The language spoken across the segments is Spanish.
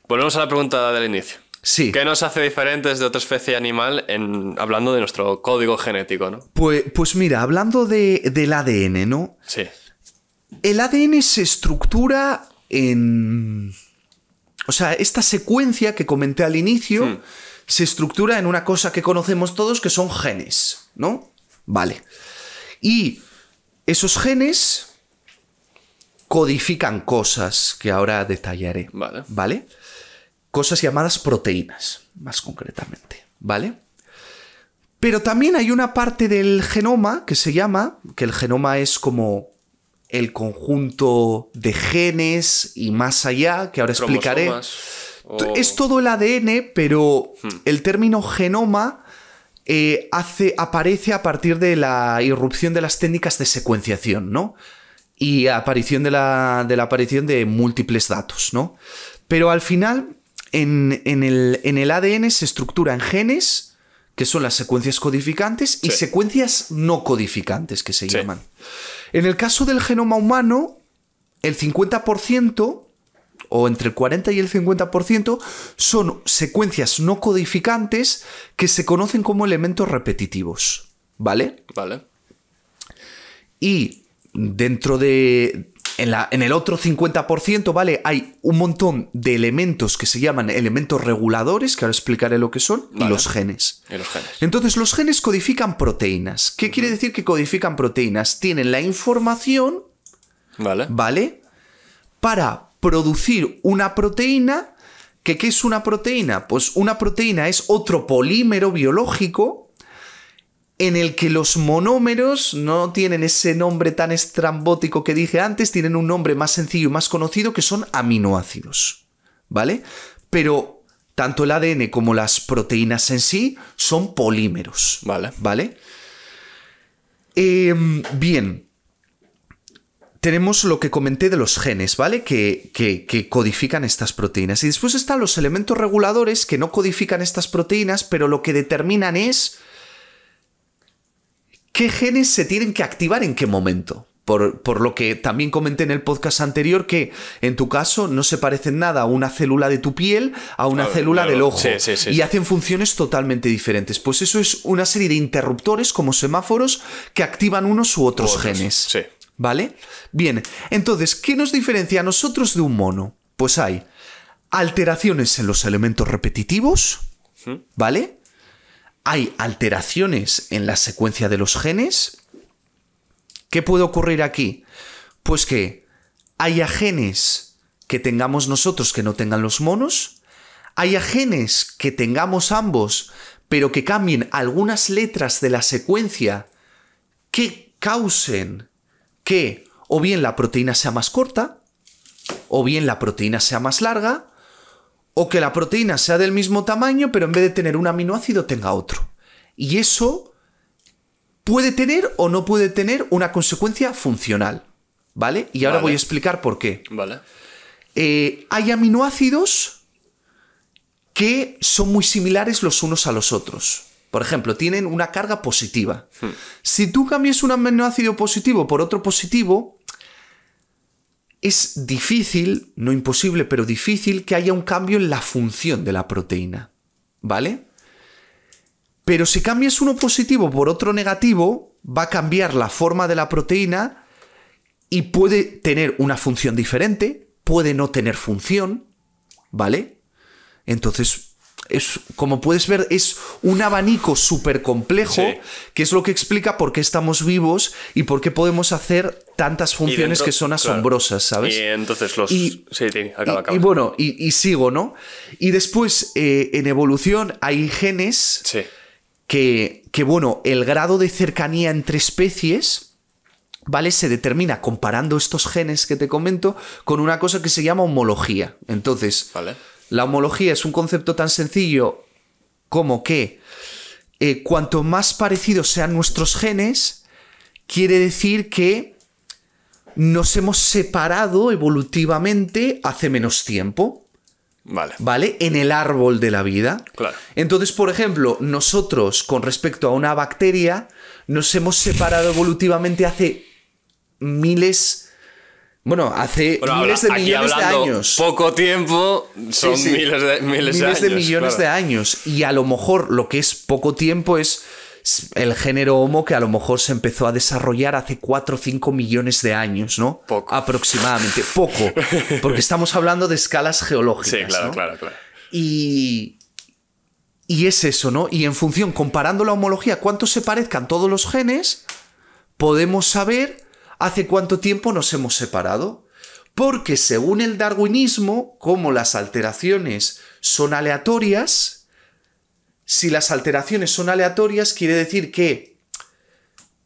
Volvemos a la pregunta del inicio. Sí. ¿Qué nos hace diferentes de otra especie animal hablando de nuestro código genético, ¿no? Pues mira, hablando del ADN, ¿no? Sí. El ADN se estructura en... O sea, esta secuencia que comenté al inicio se estructura en una cosa que conocemos todos, que son genes, ¿no? Vale. Y esos genes codifican cosas que ahora detallaré. Vale. ¿Vale? Cosas llamadas proteínas, más concretamente, ¿vale? Pero también hay una parte del genoma que se llama, que el genoma es como el conjunto de genes y más allá, que ahora explicaré. Es todo el ADN, pero el término genoma aparece a partir de la irrupción de las técnicas de secuenciación, ¿no? Y aparición de la aparición de múltiples datos, ¿no? Pero al final, en el ADN se estructura en genes, que son las secuencias codificantes, y secuencias no codificantes, que se llaman. En el caso del genoma humano, el 50%, o entre el 40 y el 50%, son secuencias no codificantes que se conocen como elementos repetitivos, ¿vale? Vale. Y dentro de... En el otro 50%, ¿vale? Hay un montón de elementos que se llaman elementos reguladores, que ahora explicaré lo que son, vale. y los genes. Y los genes. Entonces, los genes codifican proteínas. ¿Qué quiere decir que codifican proteínas? Tienen la información, ¿vale? Para producir una proteína. ¿Qué es una proteína? Pues una proteína es otro polímero biológico en el que los monómeros no tienen ese nombre tan estrambótico que dije antes, tienen un nombre más sencillo y más conocido, que son aminoácidos, ¿vale? Pero tanto el ADN como las proteínas en sí son polímeros, ¿vale? Bien, tenemos lo que comenté de los genes, ¿vale? Que codifican estas proteínas. Y después están los elementos reguladores que no codifican estas proteínas, pero lo que determinan es qué genes se tienen que activar en qué momento. Por lo que también comenté en el podcast anterior, que en tu caso no se parecen nada a una célula de tu piel a una célula del ojo. Sí. Y hacen funciones totalmente diferentes. Pues eso es una serie de interruptores como semáforos que activan unos u otros genes. Sí. ¿Vale? Bien, entonces, ¿qué nos diferencia a nosotros de un mono? Pues hay alteraciones en los elementos repetitivos, ¿vale? Hay alteraciones en la secuencia de los genes. ¿Qué puede ocurrir aquí? Pues que haya genes que tengamos nosotros que no tengan los monos, haya genes que tengamos ambos, pero que cambien algunas letras de la secuencia que causen que o bien la proteína sea más corta, o bien la proteína sea más larga, o que la proteína sea del mismo tamaño, pero en vez de tener un aminoácido tenga otro. Y eso puede tener o no puede tener una consecuencia funcional, ¿vale? Y ahora voy a explicar por qué. Vale. Hay aminoácidos que son muy similares los unos a los otros. Por ejemplo, tienen una carga positiva. Si tú cambias un aminoácido positivo por otro positivo, es difícil, no imposible, pero difícil que haya un cambio en la función de la proteína, ¿vale? Pero si cambias uno positivo por otro negativo, va a cambiar la forma de la proteína y puede tener una función diferente, puede no tener función, ¿vale? Entonces, como puedes ver, es un abanico súper complejo, que es lo que explica por qué estamos vivos y por qué podemos hacer tantas funciones que son asombrosas, ¿sabes? Y entonces acaba. Y bueno, y sigo, ¿no? Y después, en evolución, hay genes que, bueno, el grado de cercanía entre especies, ¿vale? Se determina comparando estos genes que te comento con una cosa que se llama homología. Entonces, la homología es un concepto tan sencillo como que cuanto más parecidos sean nuestros genes, quiere decir que nos hemos separado evolutivamente hace menos tiempo. ¿Vale? En el árbol de la vida. Entonces, por ejemplo, nosotros, con respecto a una bacteria, nos hemos separado evolutivamente hace Bueno, hace miles de aquí millones de hablando años. Poco tiempo, son Sí, sí. miles de años. Millones claro. de años. Y a lo mejor lo que es poco tiempo es el género Homo, que a lo mejor se empezó a desarrollar hace 4 o 5 millones de años, ¿no? Poco. Aproximadamente. Poco. Porque estamos hablando de escalas geológicas. Sí, claro, ¿no? claro. Y es eso, ¿no? Y en función, comparando la homología, cuánto se parezcan todos los genes, podemos saber hace cuánto tiempo nos hemos separado. Porque según el darwinismo, como las alteraciones son aleatorias, si las alteraciones son aleatorias, quiere decir que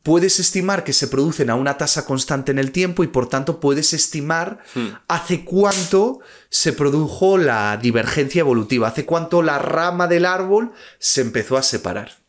puedes estimar que se producen a una tasa constante en el tiempo y por tanto puedes estimar hace cuánto se produjo la divergencia evolutiva, hace cuánto la rama del árbol se empezó a separar.